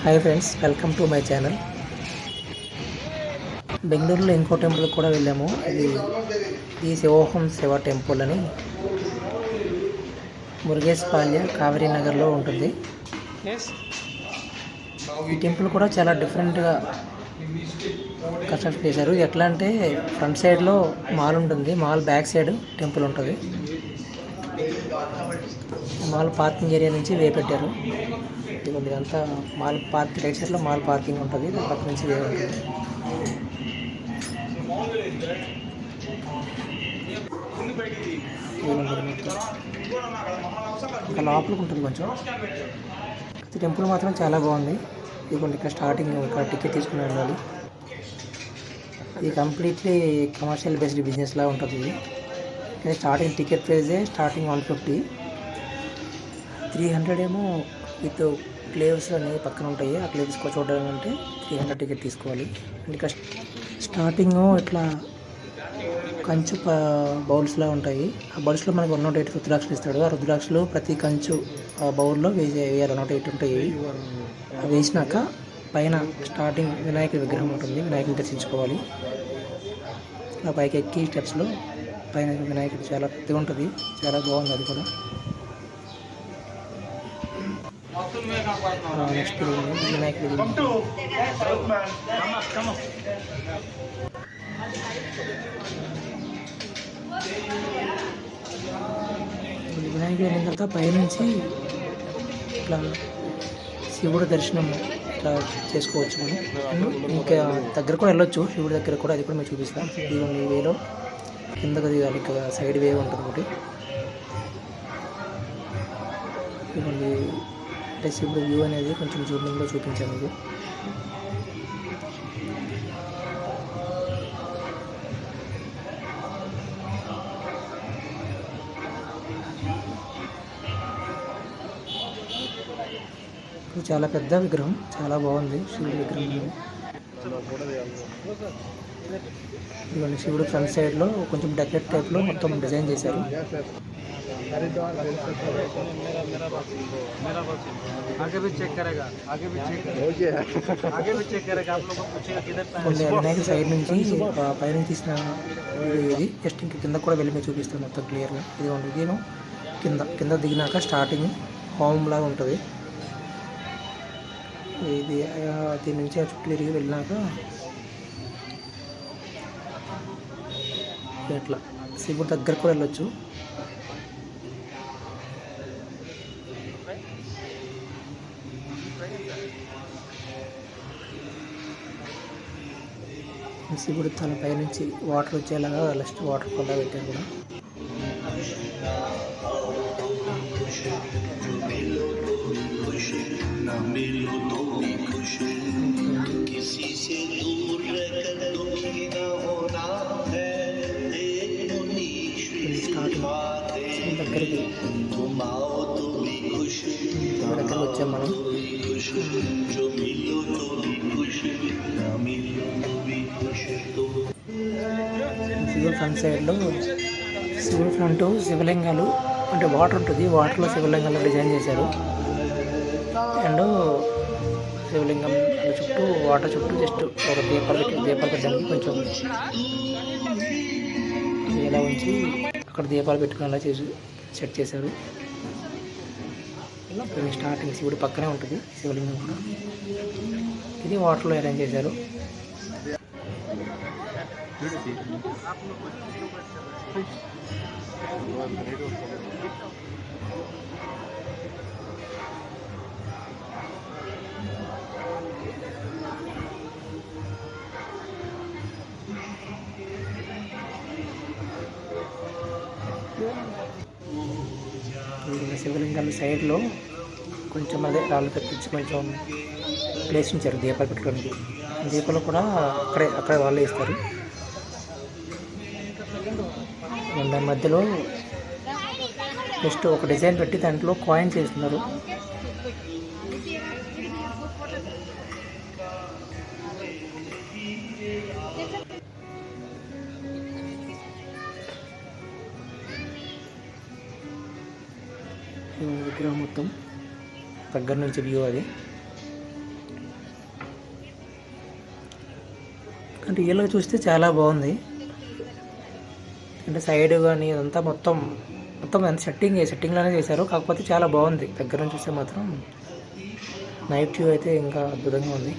Hi friends, welcome to my channel. బెంగళూరులో ఇంకో temple కూడా వెళ్ళాము. ఇది శివోహం శివ టెంపుల్ అని మురుగేశ్పాల్య కావేరీ నగర్లో ఉంటుంది. ఈ టెంపుల్ కూడా చాలా డిఫరెంట్గా కన్స్ట్రక్ట్ చేశారు. ఎట్లా అంటే ఫ్రంట్ సైడ్లో మాల్ ఉంటుంది, మాల్ బ్యాక్ సైడ్ టెంపుల్ ఉంటుంది. మాల్ పార్కింగ్ ఏరియా నుంచి వే పెట్టారు. ఇదిగోండి, అంతా మాల్ పార్కింగ్ రైట్ సైడ్లో మాల్ పార్కింగ్ ఉంటుంది, దాని పక్క నుంచి వే ఉంటుంది. ఇంకా లోపలికి ఉంటుంది కొంచెం. టెంపుల్ మాత్రం చాలా బాగుంది. ఇదిగోండి, ఇక్కడ స్టార్టింగ్ ఇక్కడ టికెట్ తీసుకుని వెళ్ళాలి. ఇది కంప్లీట్లీ కమర్షియల్ బేస్డ్ బిజినెస్ లా ఉంటుంది. ఇది స్టార్టింగ్ టికెట్ ప్రైజే స్టార్టింగ్ 150, 300 ఏమో విత్ క్లేవ్స్ అని పక్కన ఉంటాయి. ఆ క్లేవ్స్ చూడాలంటే 300 టికెట్ తీసుకోవాలి. ఇంకా స్టార్టింగ్ ఇట్లా కంచు బౌల్స్లా ఉంటాయి. ఆ బౌల్స్లో మనకు 108 రుద్రాక్షలు ఇస్తాడు. ఆ రుద్రాక్షలు ప్రతి కంచు ఆ బౌల్లో వేయాలి. 108 ఉంటాయి. అవి వేసినాక పైన స్టార్టింగ్ వినాయకుడి విగ్రహం ఉంటుంది, వినాయకుడిని దర్శించుకోవాలి. ఆ పైకి ఎక్కి స్టెప్స్లో పైన వినాయకుడు చాలా పెద్దగా ఉంటుంది, చాలా బాగుంది. అది కూడా నెక్స్ట్ వినాయకుడి వినాయకుడు వెళ్ళిన తర్వాత పైనుంచి ఇట్లా శివుడు దర్శనం ఇట్లా చేసుకోవచ్చు మనం. ఇంకా దగ్గర కూడా వెళ్ళొచ్చు, శివుడి దగ్గర కూడా. అది కూడా మేము చూపిస్తాం. ఇదిగోండి, ఈ వేలో కిందకు దిగాలి. ఇంకా సైడ్ వే ఉంటుంది ఒకటి. ఇదిగోండి, అంటే శివుడు వ్యూ అనేది కొంచెం జూమింగ్లో చూపించాను మీకు. చాలా పెద్ద విగ్రహం, చాలా బాగుంది శివుడి విగ్రహం. ఇదిగోండి, శివుడు ఫ్రంట్ సైడ్లో కొంచెం డెకరేట్ టైప్లో మొత్తం డిజైన్ చేశారు. వినాయక సైడ్ నుంచి పైనుంచి తీసిన ఇది జస్ట్ ఇంక కింద కూడా వెళ్ళి మేము చూపిస్తాం మొత్తం క్లియర్గా. ఇదిగోండి, ఇదేమో కింద దిగినాక స్టార్టింగ్ హోమ్ లాగా ఉంటుంది. ఇది దీని నుంచి ఆ చుట్టూ తిరిగి వెళ్ళినాక ఇట్లా శివుడి దగ్గర కూడా వెళ్ళొచ్చు. శివుడు తన పైనుంచి వాటర్ వచ్చేలాగా లాస్ట్ వాటర్ ఫాల్ పెట్టారు కూడా. దగ్గరికి వచ్చాం మనం. శివుడు ఫ్రంట్ సైడ్లో శివుడు ఫ్రంట్ శివలింగాలు అంటే వాటర్ ఉంటుంది, వాటర్లో శివలింగాలు డిజైన్ చేశారు. అండ్ శివలింగం చుట్టూ వాటర్ చుట్టూ జస్ట్ ఒక దీపాలు పెట్టడానికి కొంచెం ఇలా ఉంచి అక్కడ దీపాలు పెట్టుకునేలా చేసి సెట్ చేశారు. స్టార్టింగ్ శివుడు పక్కనే ఉంటుంది శివలింగం కూడా. ఇది వాటర్లో అరేంజ్ చేశారు. శివలింగాల సైడ్లో కొంచెం అదే రాళ్ళు తెప్పించి కొంచెం ప్లేస్ ఉంచారు దీపాలు పెట్టుకోవడానికి. దీపాలు కూడా అక్కడ వాళ్ళే ఇస్తారు. దాని మధ్యలో జస్ట్ ఒక డిజైన్ పెట్టి దాంట్లో కాయిన్స్ వేస్తున్నారు. విగ్రహం మొత్తం దగ్గర నుంచి వ్యూ అది. రియల్గా చూస్తే చాలా బాగుంది. అంటే సైడ్ కానీ ఇదంతా మొత్తం మొత్తం ఎంత సెట్టింగ్లోనే చేశారు. కాకపోతే చాలా బాగుంది. దగ్గర నుంచి చూస్తే మాత్రం నైట్ వ్యూ అయితే ఇంకా అద్భుతంగా ఉంది.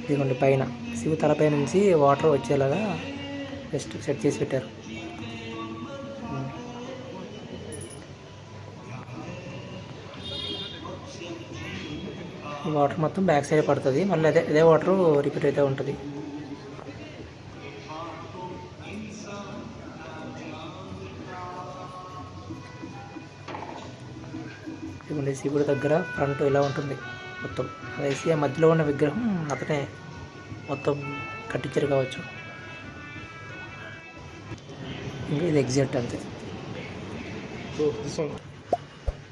ఇదిగోండి పైన శివ తలపై నుంచి వాటర్ వచ్చేలాగా జస్ట్ సెట్ చేసి పెట్టారు. ఈ వాటర్ మొత్తం బ్యాక్ సైడ్ పడుతుంది. మళ్ళీ అదే వాటర్ రిపీట్ అయితే ఉంటుంది. ఇదిగోండి శివుడి దగ్గర ఫ్రంట్ ఇలా ఉంటుంది మొత్తం. అదేసి ఆ మధ్యలో ఉన్న విగ్రహం అతనే మొత్తం కట్టించారు కావచ్చు. ఇంకా ఇది ఎగ్జాక్ట్ అంతే.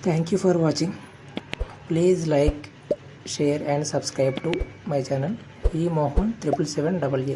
Thank you for watching. Please like, share and subscribe to my channel E Mohan 777AA.